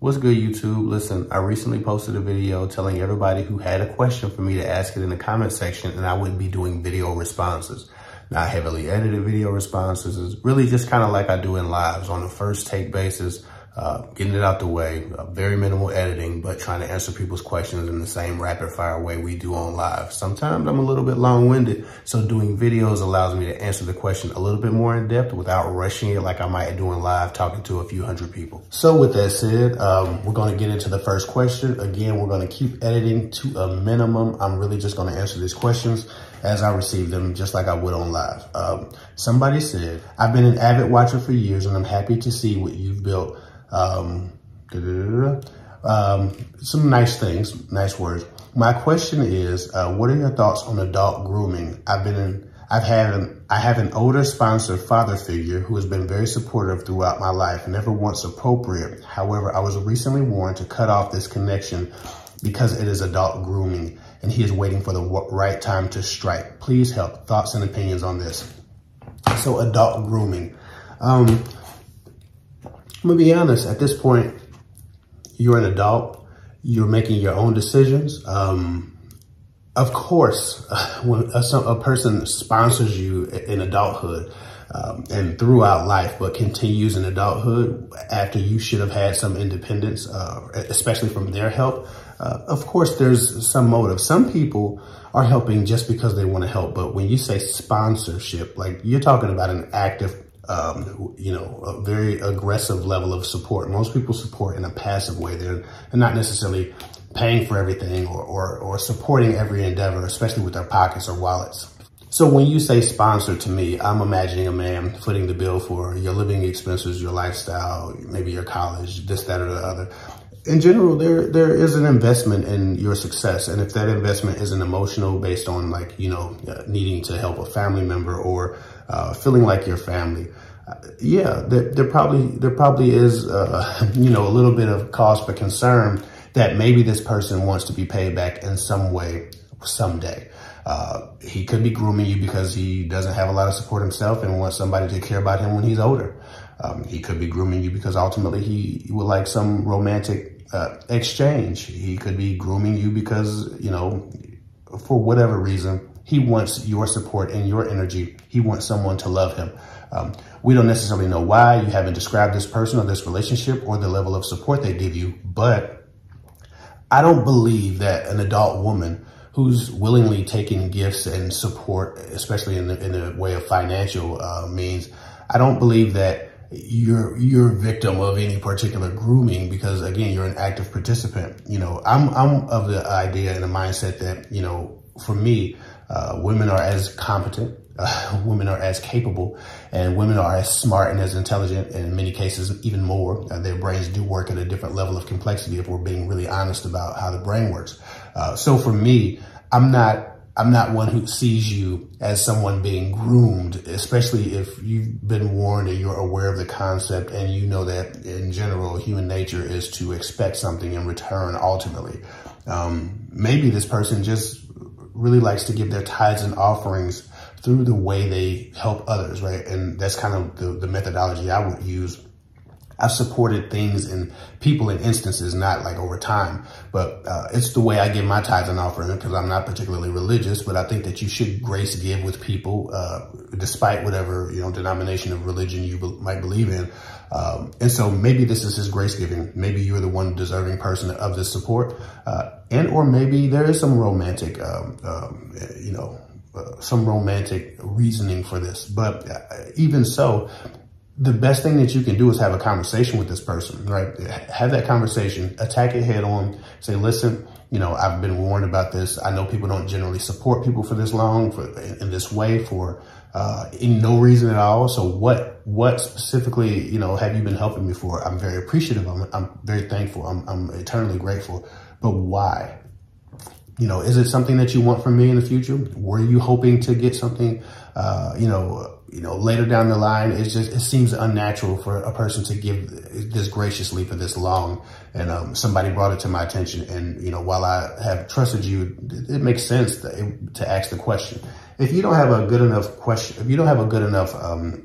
What's good, YouTube? Listen, I recently posted a video telling everybody who had a question for me to ask it in the comment section, and I would be doing video responses. Not heavily edited video responses. It's really just kind of like I do in lives on a first take basis, getting it out the way, very minimal editing, but trying to answer people's questions in the same rapid fire way we do on live. Sometimes I'm a little bit long-winded, so doing videos allows me to answer the question a little bit more in depth without rushing it like I might do in live talking to a few hundred people. So with that said, we're going to get into the first question. Again, we're going to keep editing to a minimum. I'm really just going to answer these questions as I receive them, just like I would on live. Somebody said, I've been an avid watcher for years and I'm happy to see what you've built. Some nice things, nice words. My question is, what are your thoughts on adult grooming? I have an older sponsor father figure who has been very supportive throughout my life, never once appropriate. However, I was recently warned to cut off this connection because it is adult grooming and he is waiting for the right time to strike. Please help. Thoughts and opinions on this. So adult grooming. I'm gonna be honest, at this point, you're an adult, you're making your own decisions. Of course, when a person sponsors you in adulthood and throughout life, but continues in adulthood after you should have had some independence, especially from their help, of course, there's some motive. Some people are helping just because they want to help. But when you say sponsorship, like you're talking about an active, a very aggressive level of support. Most people support in a passive way. They're not necessarily paying for everything or supporting every endeavor, especially with their pockets or wallets. So when you say sponsor to me, I'm imagining a man footing the bill for your living expenses, your lifestyle, maybe your college, this, that, or the other. In general, there is an investment in your success. And if that investment isn't emotional based on like, needing to help a family member or feeling like your family, there probably is, a little bit of cause for concern that maybe this person wants to be paid back in some way someday. He could be grooming you because he doesn't have a lot of support himself and wants somebody to care about him when he's older. He could be grooming you because ultimately he would like some romantic exchange. He could be grooming you because, for whatever reason, he wants your support and your energy. He wants someone to love him. We don't necessarily know why. You haven't described this person or this relationship or the level of support they give you, but I don't believe that an adult woman who's willingly taking gifts and support, especially in the way of financial means, I don't believe that you're a victim of any particular grooming because, again, you're an active participant. I'm of the idea and the mindset that, for me, women are as competent, women are as capable, and women are as smart and as intelligent, and in many cases, even more. Their brains do work at a different level of complexity if we're being really honest about how the brain works. So for me, I'm not one who sees you as someone being groomed, especially if you've been warned and you're aware of the concept and you know that in general, human nature is to expect something in return ultimately. Maybe this person just really likes to give their tithes and offerings through the way they help others, right? And that's kind of the methodology I would use. I've supported things and people in instances, not like over time, but it's the way I give my tithes and offering because I'm not particularly religious, but I think that you should grace give with people, despite whatever, denomination of religion you might believe in. And so maybe this is his grace giving. Maybe you're the one deserving person of this support. Or maybe there is some romantic, some romantic reasoning for this, but even so, the best thing that you can do is have a conversation with this person, right? Have that conversation, attack it head on, say, listen, I've been warned about this. I know people don't generally support people for this long, in this way, for no reason at all. So what specifically, have you been helping me for? I'm very appreciative. I'm very thankful. I'm eternally grateful. But why? Is it something that you want from me in the future? Were you hoping to get something, later down the line? It seems unnatural for a person to give this graciously for this long. And somebody brought it to my attention. And, while I have trusted you, it makes sense to ask the question. If you don't have a good enough question, if you don't have a good enough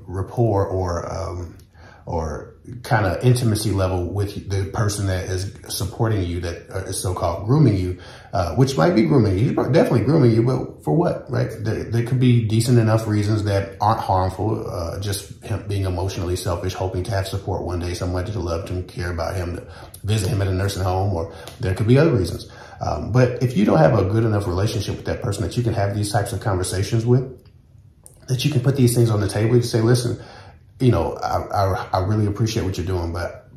rapport or kind of intimacy level with the person that is supporting you, that is so-called grooming you, which might be grooming you. He's definitely grooming you, but for what, right? There could be decent enough reasons that aren't harmful. Just him being emotionally selfish, hoping to have support one day, somebody to love him, care about him, to visit him at a nursing home, or there could be other reasons. But if you don't have a good enough relationship with that person that you can have these types of conversations with, that you can put these things on the table, you say, listen, you know, I really appreciate what you're doing, but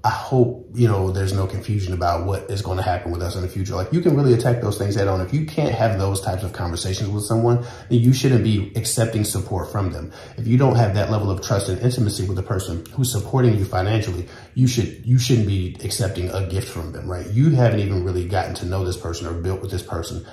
I hope, you know, there's no confusion about what is going to happen with us in the future. Like, you can really attack those things head on. If you can't have those types of conversations with someone, then you shouldn't be accepting support from them. If you don't have that level of trust and intimacy with the person who's supporting you financially, you shouldn't be accepting a gift from them, right? You haven't even really gotten to know this person or built with this person,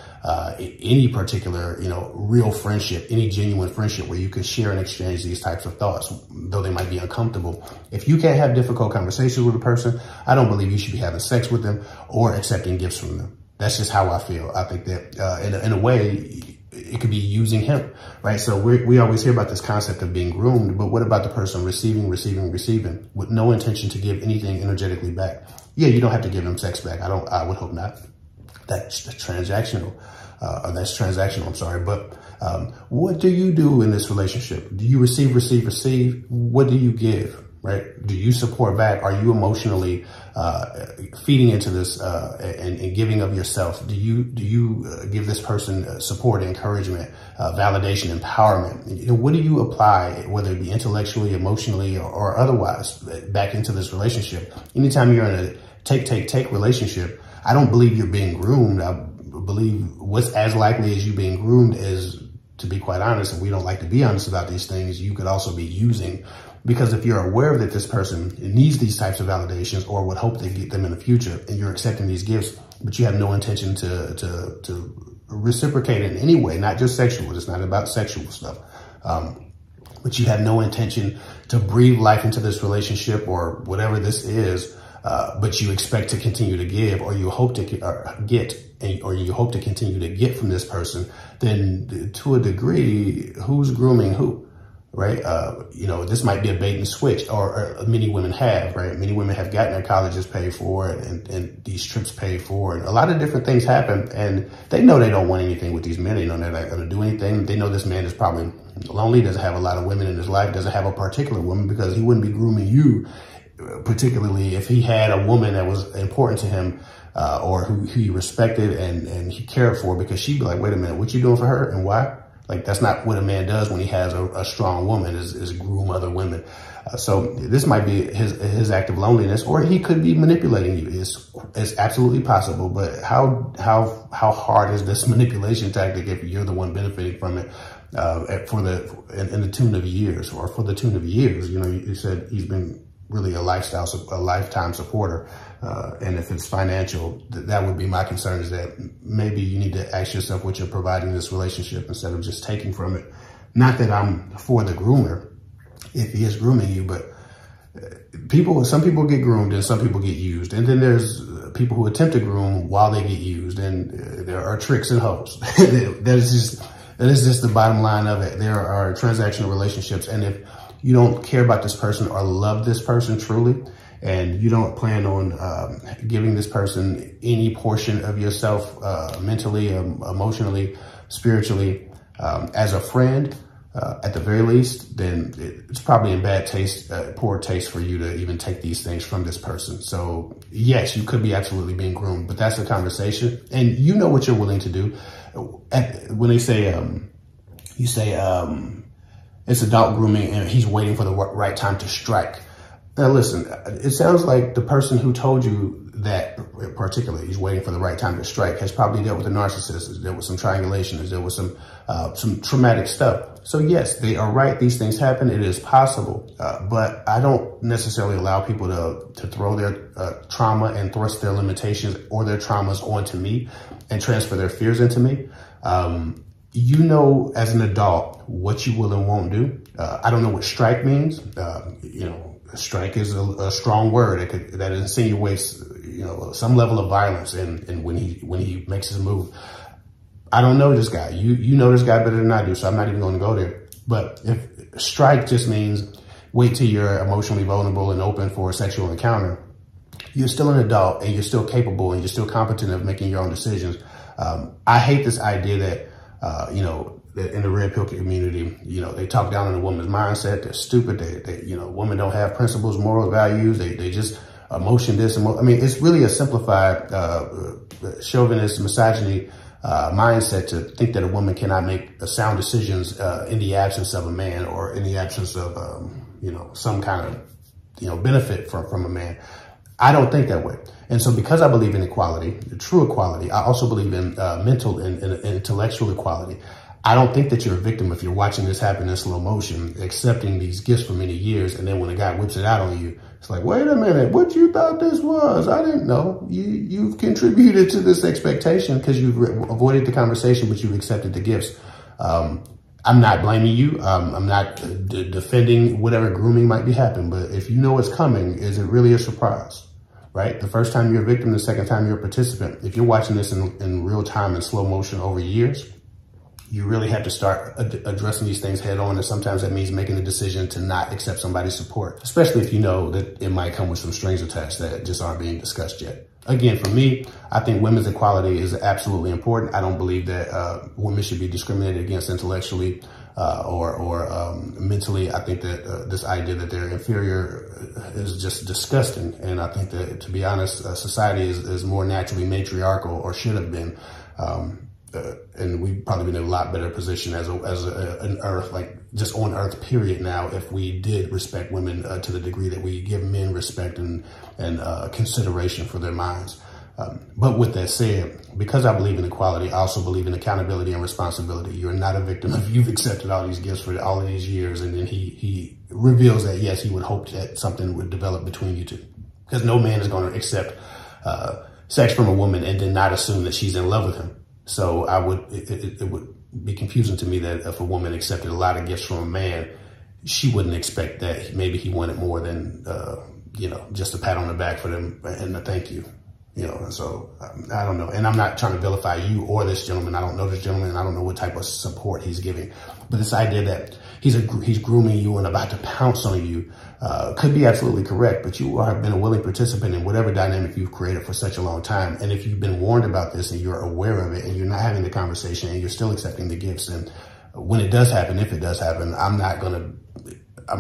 any particular, you know, real friendship, any genuine friendship where you can share and exchange these types of thoughts, though they might be uncomfortable. If you can't have difficult conversations with a person, I don't believe you should be having sex with them or accepting gifts from them. That's just how I feel. I think that in a way, it could be using him, right? So we always hear about this concept of being groomed, but what about the person receiving with no intention to give anything energetically back? Yeah, you don't have to give them sex back. I would hope not. That's transactional. I'm sorry. But what do you do in this relationship? Do you receive? What do you give? Right? Do you support back? Are you emotionally feeding into this and giving of yourself? Do you give this person support, encouragement, validation, empowerment? You know, what do you apply, whether it be intellectually, emotionally, or otherwise, back into this relationship? Anytime you're in a take relationship, I don't believe you're being groomed. I believe what's as likely as you being groomed is, to be quite honest, and we don't like to be honest about these things, you could also be using. Because if you're aware that this person needs these types of validations or would hope to get them in the future, and you're accepting these gifts, but you have no intention to reciprocate in any way, not just sexual, it's not about sexual stuff, but you have no intention to breathe life into this relationship or whatever this is, but you expect to continue to give, or you hope to you hope to continue to get from this person, then to a degree, who's grooming who? Right? You know, this might be a bait and switch, or many women have, right? Many women have gotten their colleges paid for and these trips paid for, and a lot of different things happen, and they know they don't want anything with these men. They know they're not going to do anything. They know this man is probably lonely, doesn't have a lot of women in his life, doesn't have a particular woman, because he wouldn't be grooming you, particularly if he had a woman that was important to him, or who he respected and he cared for, because she'd be like, wait a minute, what you doing for her and why? Like, that's not what a man does when he has a strong woman, is groom other women. So this might be his act of loneliness, or he could be manipulating you. It's absolutely possible. But how hard is this manipulation tactic if you're the one benefiting from it, in the tune of years, or for the tune of years? You know, you said he's been really a lifetime supporter. And if it's financial, that would be my concern, is that maybe you need to ask yourself what you're providing this relationship instead of just taking from it. Not that I'm for the groomer, if he is grooming you, but some people get groomed and some people get used. And then there's people who attempt to groom while they get used. And there are tricks and hoes. That is just the bottom line of it. There are transactional relationships. And if you don't care about this person or love this person truly, and you don't plan on giving this person any portion of yourself, mentally, emotionally, spiritually, as a friend, at the very least, then it's probably in bad taste, poor taste for you to even take these things from this person. So yes, you could be absolutely being groomed, but that's a conversation, and you know what you're willing to do. When they say, you say, it's adult grooming and he's waiting for the right time to strike. Now listen, it sounds like the person who told you that, particularly he's waiting for the right time to strike, has probably dealt with a narcissist, has dealt with some triangulation, has dealt with some traumatic stuff. So yes, they are right. These things happen. It is possible. But I don't necessarily allow people to throw their trauma and thrust their limitations or their traumas onto me and transfer their fears into me. You know, as an adult, what you will and won't do. I don't know what strike means. You know, strike is a strong word that insinuates, you know, some level of violence. And when he makes his move, I don't know this guy. You know this guy better than I do, so I'm not even going to go there. But if strike just means wait till you're emotionally vulnerable and open for a sexual encounter, you're still an adult and you're still capable and you're still competent of making your own decisions. I hate this idea that, you know, that in the red pill community, you know, they talk down on a woman's mindset. They're stupid. They you know, women don't have principles, moral values. They just emotion this. I mean, it's really a simplified, chauvinist, misogyny, mindset to think that a woman cannot make sound decisions, in the absence of a man or in the absence of, you know, some kind of, you know, benefit from a man. I don't think that way. And so because I believe in equality, true equality, I also believe in mental and intellectual equality. I don't think that you're a victim if you're watching this happen in slow motion, accepting these gifts for many years. And then when a guy whips it out on you, it's like, wait a minute, what you thought this was? I didn't know. You've contributed to this expectation because you've avoided the conversation, but you've accepted the gifts. I'm not blaming you. I'm not defending whatever grooming might be happening. But if you know it's coming, is it really a surprise? Right? The first time you're a victim, the second time you're a participant. If you're watching this in real time in slow motion over years, you really have to start addressing these things head on. And sometimes that means making a decision to not accept somebody's support, especially if you know that it might come with some strings attached that just aren't being discussed yet. Again, for me, I think women's equality is absolutely important. I don't believe that women should be discriminated against intellectually or mentally. I think that this idea that they're inferior is just disgusting. And I think that, to be honest, society is more naturally matriarchal, or should have been. And we've probably been in a lot better position as an earth, like just on earth period now, if we did respect women to the degree that we give men respect and consideration for their minds. But with that said, because I believe in equality, I also believe in accountability and responsibility. You're not a victim if you've accepted all these gifts for all of these years. And then he reveals that, yes, he would hope that something would develop between you two, because no man is going to accept sex from a woman and then not assume that she's in love with him. So it would be confusing to me that if a woman accepted a lot of gifts from a man, she wouldn't expect that maybe he wanted more than, you know, just a pat on the back for them and a thank you, you know. And so I don't know. And I'm not trying to vilify you or this gentleman. I don't know this gentleman. I don't know what type of support he's giving. But this idea that he's grooming you and about to pounce on you could be absolutely correct. But you have been a willing participant in whatever dynamic you've created for such a long time. And if you've been warned about this and you're aware of it and you're not having the conversation and you're still accepting the gifts, and when it does happen, if it does happen, I'm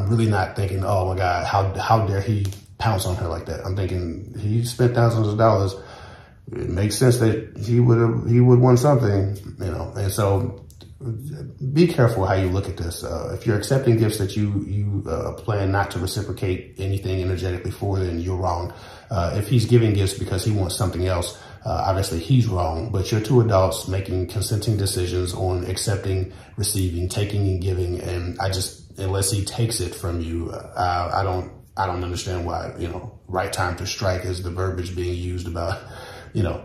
really not thinking, oh my God, how dare he pounce on her like that? I'm thinking he spent thousands of dollars. It makes sense that he would want something, you know. And so be careful how you look at this. If you're accepting gifts that you plan not to reciprocate anything energetically for, then you're wrong. If he's giving gifts because he wants something else, obviously he's wrong. But you're two adults making consenting decisions on accepting, receiving, taking, and giving. And unless he takes it from you, I don't understand why, you know, right time to strike is the verbiage being used about, you know,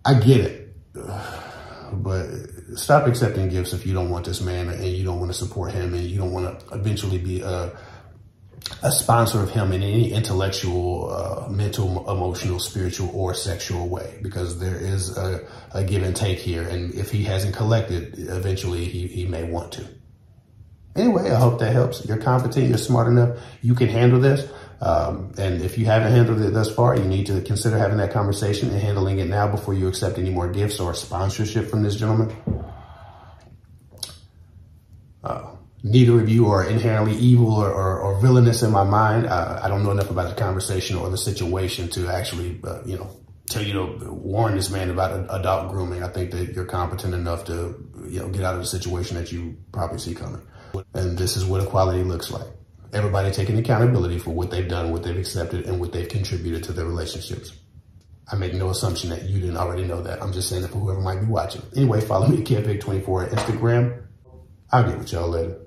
I get it. But stop accepting gifts if you don't want this man and you don't want to support him and you don't want to eventually be a sponsor of him in any intellectual, mental, emotional, spiritual, or sexual way, because there is a give and take here. And if he hasn't collected, eventually he may want to. Anyway, I hope that helps. You're competent. You're smart enough. You can handle this. And if you haven't handled it thus far, you need to consider having that conversation and handling it now before you accept any more gifts or sponsorship from this gentleman. Neither of you are inherently evil or villainous in my mind. I don't know enough about the conversation or the situation to actually, you know, tell you to warn this man about adult grooming. I think that you're competent enough to, you know, get out of the situation that you probably see coming. And this is what equality looks like. Everybody taking accountability for what they've done, what they've accepted, and what they've contributed to their relationships. I make no assumption that you didn't already know that. I'm just saying it for whoever might be watching. Anyway, follow me at KevBig24 on Instagram. I'll get with y'all later.